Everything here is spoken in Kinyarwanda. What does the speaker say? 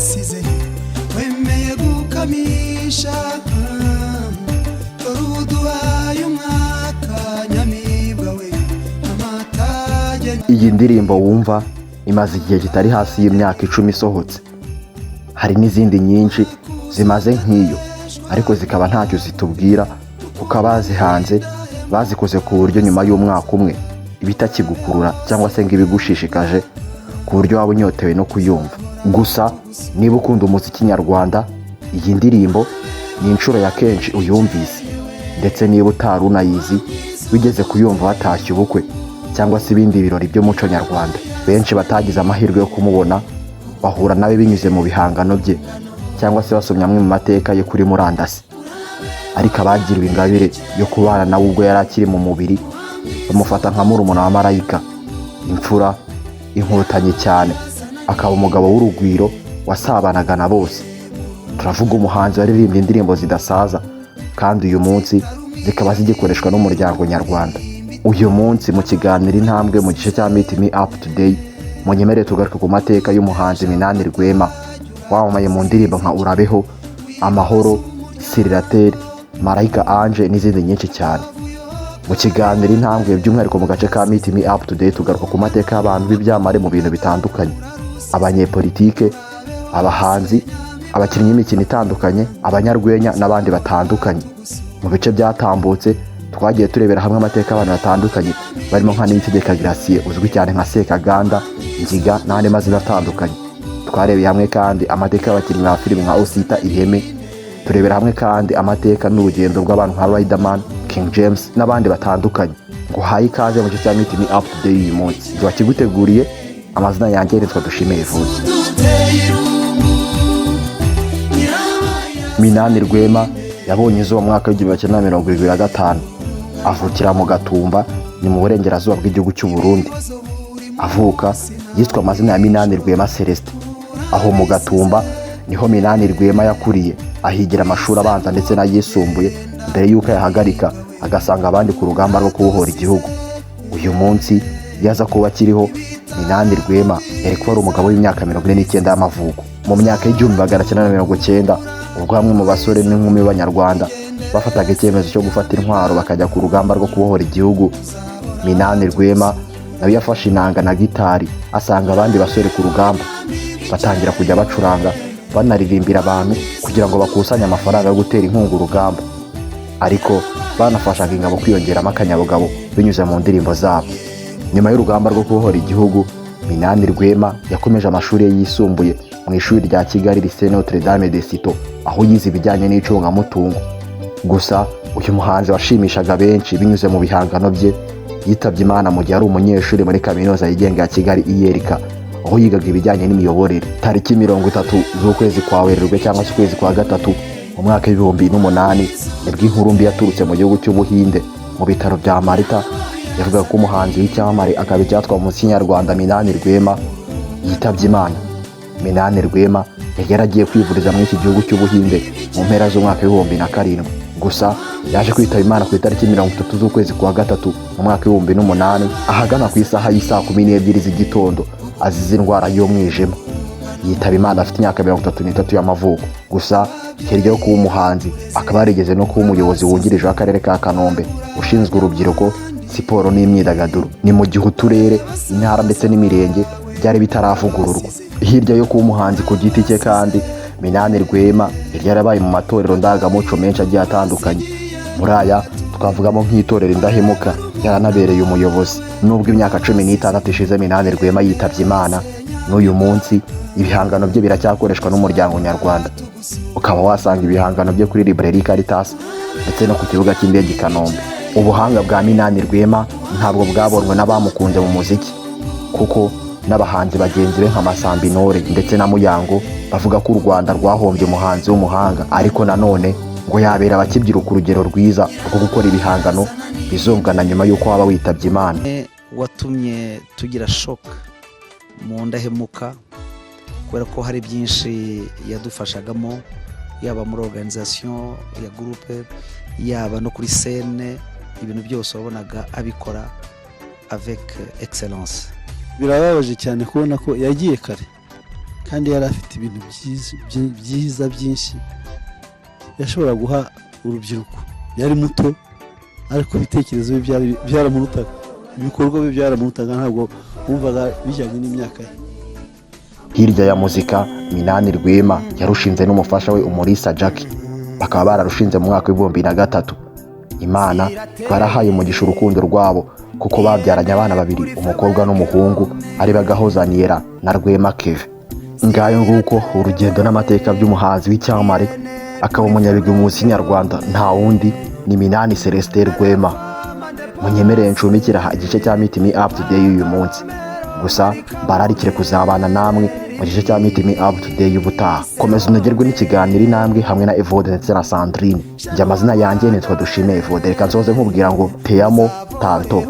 wasize wemeye gukamisha uduhaye umwaka nyamibwa we amatage. Iyi ndirimbo wumva imaze igihe kitari hasi y'imyaka 10 isohotse. Hari n'izindi nyinshi zimaze nk'iyo ariko zikaba ntacyo zitubwira kuko abazihanze bazikoze ku buryo nyuma y'umwaka umwe ibitakigukurura cyangwa se ngo ibigushishikaje ku buryo waba unyotewe no kuyumva. Gusa niba ukunda umuziki nyarwanda, iyi ndirimbo ni inshuro ya kenshi uyumvise, ndetse niba utari unayizi wigeze kuyumva watashye ubukwe cyangwa se ibindi birori by'umuco nyarwanda. Benshi batagize amahirwe yo kumubona bahura nawe binyuze mu bihangano bye cyangwa se basomye amwe mu mateka ye kuri murandasi, ariko abagiriwe ingabire yo kubana nawe ubwo yari akiri mu mubiri bamufata nka murumuna wa Marayika, imfura, inkotanyi cyane, akaba umugabo w'urugwiro wasabanaga na bose. Turavuga umuhanzi waririmbye indirimbo zidasaza kandi uyu munsi zikaba zigikoreshwa n'umuryango nyarwanda. Uyu munsi mu kiganiro Intambwe mu gice cya Meet Me Up Today munyemerere tugaruke ku mateka y'umuhanzi Minani Rwema wamamaye mu ndirimbo nka Urabeho, Amahoro, Sirirateri, Marayika Ange n'izindi nyinshi cyane. Mu kiganiro Intambwe by'umwihariko mu gace ka Meet Me Up Today tugaruka ku mateka y'abantu b'ibyamare mu bintu bitandukanye: abanyepolitike, abahanzi, abakinnyi b'imikino itandukanye, abanyarwenya n'abandi batandukanye. Mu bice byatambutse twagiye turebera hamwe amateka y'abantu batandukanye barimo nka Niyitegeka Gratien uzwi cyane nka Sekaganda, Ngiga n'andi mazina atandukanye. Twarebeye hamwe kandi amateka y'abakinnyi ba filime nka Osita Iheme. Turebera hamwe kandi amateka n'urugendo rw'abantu nka Riderman, King James n'abandi batandukanye. Nguhaye ikaze mu gice cya Meet Me Up Today uyu munsi. Ngiye kiguteguriye, amazina yanjye nitwa Dushime Yvonne. Minani Rwema yabonye izuba mu mwaka w'1925 avukira mu Gatumba, ni mu burengerazuba bw'igihugu cy'u Burundi. Avuka yitwa amazina ya Minani Rwema Celestin. Aho mu Gatumba niho Minani Rwema yakuriye, ahigira amashuri abanza ndetse n'ayisumbuye mbere y'uko yahagarika agasanga abandi ku rugamba rwo kubohora igihugu. Uyu munsi yaza kuba akiriho, Minani Rwema yari kuba ari umugabo w'imyaka 49 y'amavuko. Mu myaka y'1990 ubwo bamwe mu basore n'inkumi b'Abanyarwanda bafataga icyemezo cyo gufata intwaro bakajya ku rugamba rwo kubohora igihugu, Minani Rwema nawe yafashe inanga na gitari asanga abandi basore ku rugamba, batangira kujya bacuranga banaririmbira abantu kugira ngo bakusanye amafaranga yo gutera inkunga urugamba, ariko banafashaga ingabo kwiyongeramo akanyabugabo binyuze mu ndirimbo zabo. Nyuma y'urugamba rwo kubohora igihugu, Minani Rwema yakomeje amashuri ye yisumbuye mu ishuri rya Kigali Lycée Notre Dame de Citeaux, aho yize ibijyanye n'icungamutungo. Gusa uyu muhanzi washimishaga benshi binyuze mu bihangano bye yitabye Imana mu gihe ari umunyeshuri muri kaminuza yigenga ya Kigali IERK, aho yigaga ibijyanye n'imiyoborere. Tariki 30 z'ukwezi kwa Werurwe cyangwa se ukwezi kwa gatatu mu mwaka w'2008 nibwo inkuru mbi yaturutse mu gihugu cy'Ubuhinde mu bitaro bya Marita yavuga ko umuhanzi w'icyamamare akaba icyatwa mu Kinyarwanda Minani Rwema yitabye Imana. Minani Rwema yaragiye kwivuriza muri iki gihugu cy'Ubuhinde mu mpera z'umwaka w'2007, gusa yaje kwitaba Imana ku itariki 30 z'ukwezi kwa gatatu mu mwaka w'2008 ahagana ku isaha y'isa 12 z'igitondo azize indwara y'umwijima. Yitaba Imana afite imyaka 33 y'amavuko. Gusa hirya kuba umuhanzi akaba yarigeze no kuba umuyobozi wungirije w'akarere ka Kanombe ushinzwe urubyiruko, siporo n'imyidagaduro. Ni mu gihe uturere, intara ndetse n'imirenge byari bitaravugururwa. Hirya yo kuba umuhanzi ku giti cye kandi Minani Rwema yarabaye mu matorero ndangamuco menshi agiye atandukanye. Muri aya twavugamo nk'itorero Indahemuka, yaranabereye umuyobozi. Nubwo imyaka 16 ishize Minani Rwema yitabye Imana, n'uyu munsi ibihangano bye biracyakoreshwa n'umuryango nyarwanda. Ukaba wasanga ibihangano bye kuri Librairie Caritas ndetse no ku kibuga cy'indege i Kanombe. Ubuhanga bwa Minani Rwema ntabwo bwabonwe n'abamukunze mu muziki, kuko n'abahanzi bagenzi be nka Masambi Nore ndetse na Muyango bavuga ko u Rwanda rwahombye umuhanzi w'umuhanga, ariko nanone ngo yabera abakibyiruka ku rugero rwiza rwo gukora ibihangano bizumvana nyuma y'uko waba witabye Imana. Watumye tugira shock mu Ndahemuka kubera ko hari byinshi yadufashagamo, yaba muri organisation ya groupe, yaba no kuri scène, ibintu byose wabonaga abikora avec excellence. Birababaje cyane kubona ko yagiye kare, kandi yari afite ibintu byiza byinshi yashobora guha urubyiruko. Yari muto ariko ibitekerezo bye byaramurutaga, ibikorwa bye byaramurutaga, ntabwo wumvaga bijyanye n'imyaka ye. Hirya ya muzika, Minani Rwema yarushinze n'umufasha we Umulisa Jackie, bakaba bararushinze mu mwaka w'2003. Imana barahaye umugisha urukundo rwabo kuko babyaranye abana babiri, umukobwa n'umuhungu, ari Bagahoza Niera na Rwema Kevin. Ngayo nguko urugendo n'amateka by'umuhanzi w'icyamamare akaba umunyabigwi mu muziki nyarwanda, nta wundi ni Minani Celestin Rwema. Munyemerere ncumikira igice cya Meet Me Up Today y'uyu munsi, gusa bararikire kuzabana namwe mu gice cya Meet Me Up Today y'ubutaha. Komeza unogerwe n'ikiganiro intambwe hamwe na Evode ndetse na Sandrine. Njye amazina yanjye nitwa Dushime Evode, reka nsoze nkubwira ngo te amo tanto.